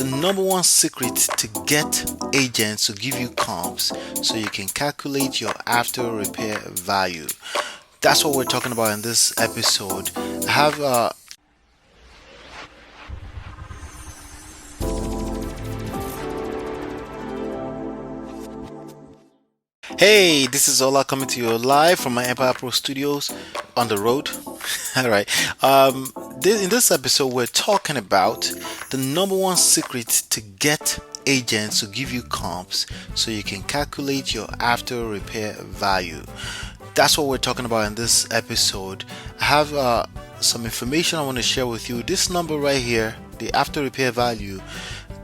the number one secret to get agents to give you comps so you can calculate your after repair value. That's what we're talking about in this episode. I have Hey, this is Ola coming to you live from my Empire Pro Studios on the road. All right. In this episode, we're talking about the number one secret to get agents to give you comps so you can calculate your after repair value. That's what we're talking about in this episode. I have some information I want to share with you. This number right here, the after repair value,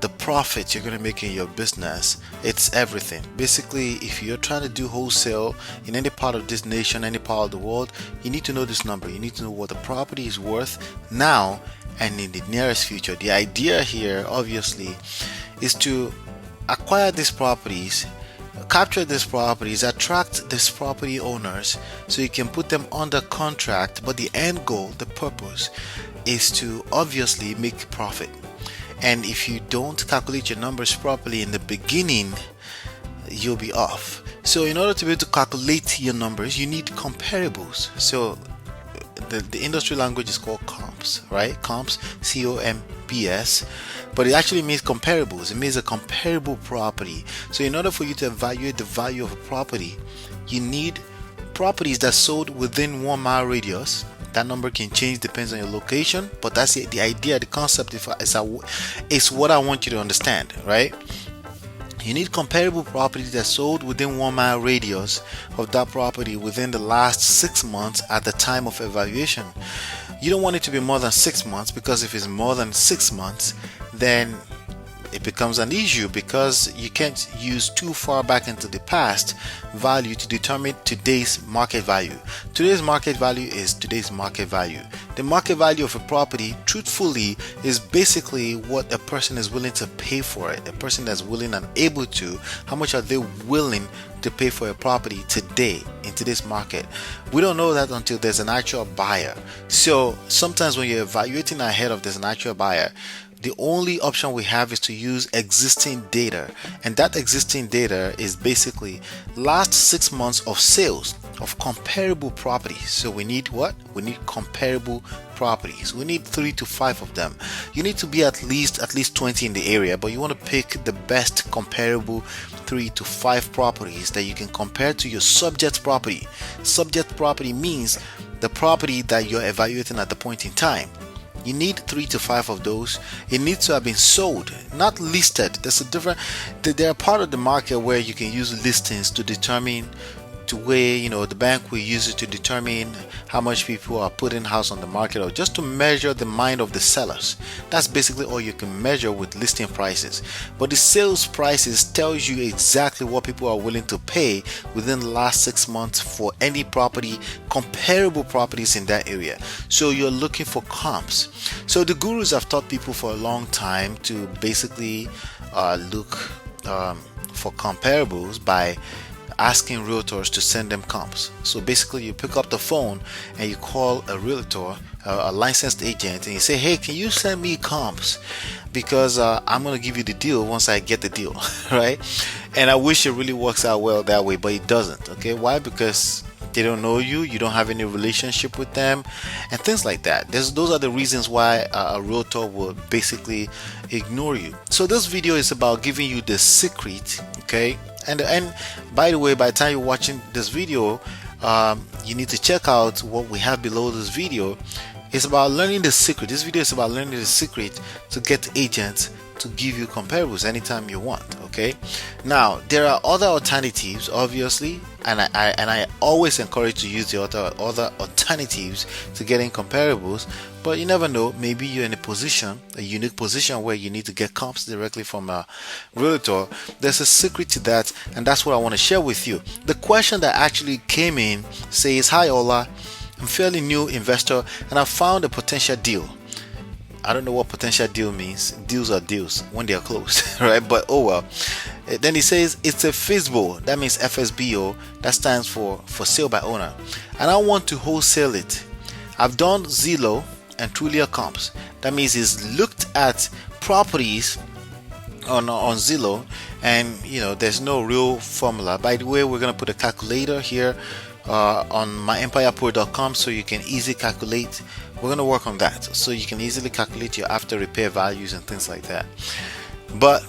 the profit you're going to make in your business, it's everything. Basically, if you're trying to do wholesale in any part of this nation, any part of the world, you need to know this number. You need to know what the property is worth now and in the nearest future. The idea here, obviously, is to acquire these properties, capture these properties, attract these property owners so you can put them under contract. But the end goal, the purpose, is to obviously make profit. And if you don't calculate your numbers properly in the beginning, you'll be off. So in order to be able to calculate your numbers, you need comparables. So the industry language is called COMPS, right? COMPS, COMPS, but it actually means comparables. It means a comparable property. So in order for you to evaluate the value of a property, you need properties that sold within 1 mile radius. That number can change, depends on your location, but that's the idea, the concept is what I want you to understand, right? You need comparable properties that sold within 1 mile radius of that property within the last 6 months at the time of evaluation. You don't want it to be more than 6 months, because if it's more than 6 months, then it becomes an issue, because you can't use too far back into the past value to determine today's market value. Today's market value is today's market value. The market value of a property, truthfully, is basically what a person is willing to pay for it. A person that's willing and able to, how much are they willing to pay for a property today in today's market? We don't know that until there's an actual buyer. So sometimes when you're evaluating ahead of there's an actual buyer, the only option we have is to use existing data, and that existing data is basically last 6 months of sales of comparable properties. So we need what? We need comparable properties. We need 3 to 5 of them. You need to be at least 20 in the area, but you want to pick the best comparable 3 to 5 properties that you can compare to your subject property. Subject property means the property that you're evaluating at the point in time. You need 3 to 5 of those. It needs to have been sold, not listed. They're part of the market where you can use listings to determine, to weigh, the bank will use it to determine how much people are putting house on the market, or just to measure the mind of the sellers. That's basically all you can measure with listing prices. But the sales prices tells you exactly what people are willing to pay within the last 6 months for any property, comparable properties in that area. So you're looking for comps. So the gurus have taught people for a long time to basically look for comparables by asking realtors to send them comps. So basically, you pick up the phone and you call a realtor, a licensed agent, and you say, hey, can you send me comps, because I'm going to give you the deal once I get the deal. Right? And I wish it really works out well that way, but it doesn't. Okay, why? Because they don't know you, you don't have any relationship with them, and things like that. Those are the reasons why a realtor will basically ignore you. So this video is about giving you the secret, okay? And by the way, by the time you're watching this video, you need to check out what we have below this video. It's about learning the secret. This video is about learning the secret to get agents to give you comparables anytime you want. Okay, now there are other alternatives, obviously, and I always encourage to use the other alternatives to getting comparables. But you never know, maybe you're in a unique position where you need to get comps directly from a realtor. There's a secret to that, and that's what I want to share with you. The question that actually came in says, hi Ola, I'm a fairly new investor and I found a potential deal. I don't know what potential deal means. Deals are deals when they are closed, right? But oh well. Then he says it's a FSBO. That means FSBO. That stands for sale by owner. And I want to wholesale it. I've done Zillow and trulia COMPS. That means he's looked at properties on Zillow, and there's no real formula. By the way, we're gonna put a calculator here on myempirepro.com so you can easily calculate. We're gonna work on that so you can easily calculate your after repair values and things like that. But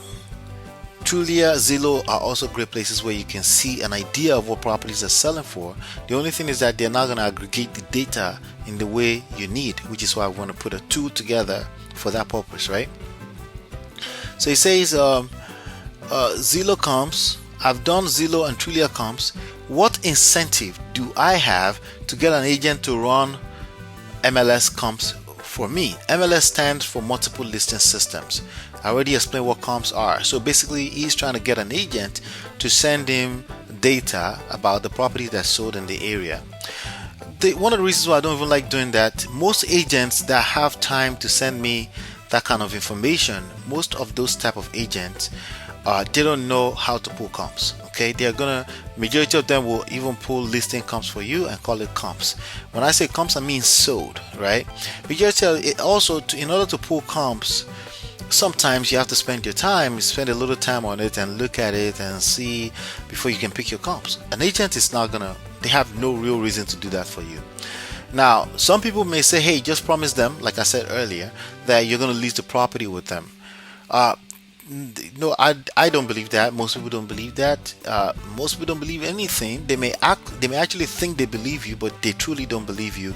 Trulia, Zillow are also great places where you can see an idea of what properties are selling for. The only thing is that they're not going to aggregate the data in the way you need, which is why I want to put a tool together for that purpose, right? So it says Zillow COMPS. I've done Zillow and Trulia COMPS. What incentive do I have to get an agent to run MLS COMPS for me? MLS stands for multiple listing systems. I already explained what comps are. So basically, he's trying to get an agent to send him data about the property that's sold in the area. One of the reasons why I don't even like doing that, most agents that have time to send me that kind of information, most of those type of agents, they don't know how to pull comps. Okay, majority of them will even pull listing comps for you and call it comps. When I say comps, I mean sold, right? Majority of it also, in order to pull comps, sometimes you have to spend a little time on it and look at it and see before you can pick your comps. An agent is not gonna, they have no real reason to do that for you. Now, some people may say, hey, just promise them, like I said earlier, that you're gonna lease the property with them. No, I don't believe that. Most people don't believe that. Most people don't believe anything. They may actually think they believe you, but they truly don't believe you,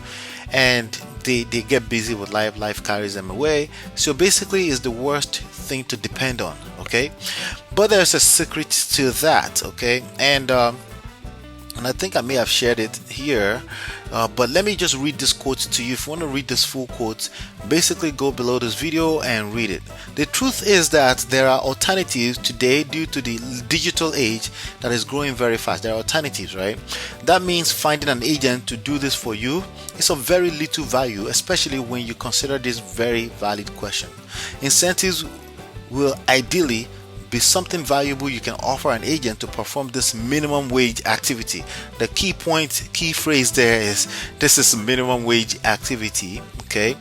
and they get busy with life. Life carries them away. So basically, it's the worst thing to depend on. Okay, but there's a secret to that. Okay, and I think I may have shared it here, but let me just read this quote to you. If you want to read this full quote, basically go below this video and read it. The truth is that there are alternatives today due to the digital age that is growing very fast. There are alternatives, right? That means finding an agent to do this for you is of very little value, especially when you consider this very valid question. Incentives will ideally be something valuable you can offer an agent to perform this minimum wage activity. The key phrase there is this is minimum wage activity. Okay,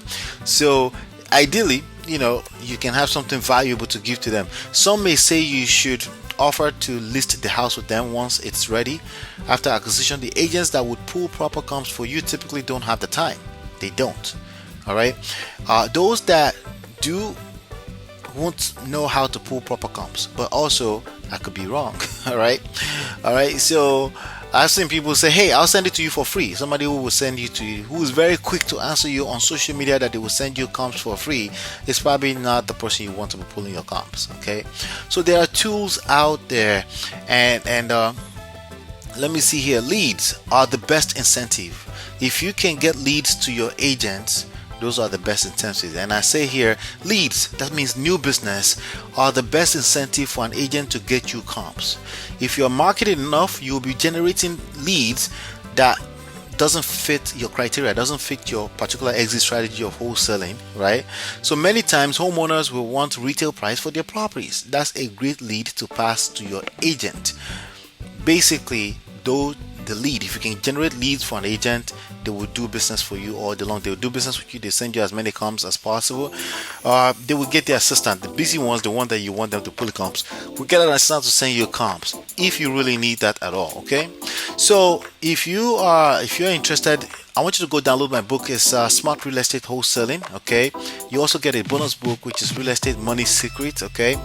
so ideally, you can have something valuable to give to them. Some may say you should offer to list the house with them once it's ready. After acquisition, the agents that would pull proper comps for you typically don't have the time. They don't. All right, those that do won't know how to pull proper comps, but also I could be wrong. all right, so I've seen people say, hey, I'll send it to you for free. Somebody who will send you to you, who is very quick to answer you on social media that they will send you comps for free, is probably not the person you want to be pulling your comps. Okay, so there are tools out there, and let me see here. Leads are the best incentive. If you can get leads to your agents, those are the best incentives. And I say here, leads, that means new business, are the best incentive for an agent to get you comps. If you're marketing enough, you'll be generating leads that doesn't fit your criteria, doesn't fit your particular exit strategy of wholesaling, right? So many times homeowners will want retail price for their properties. That's a great lead to pass to your agent. Basically, though, the lead, if you can generate leads for an agent, they will do business for you all day long. They will do business with you. They send you as many comps as possible. They will get the assistant, the busy ones, the one that you want them to pull comps, will get an assistant to send you comps if you really need that at all. Okay, so if you're interested, I want you to go download my book. It's Smart Real Estate Wholesaling. Okay, you also get a bonus book which is Real Estate Money Secrets. Okay,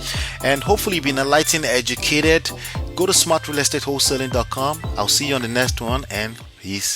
and hopefully you've been enlightened, educated. Go to smartrealestatewholesaling.com. I'll see you on the next one, and peace.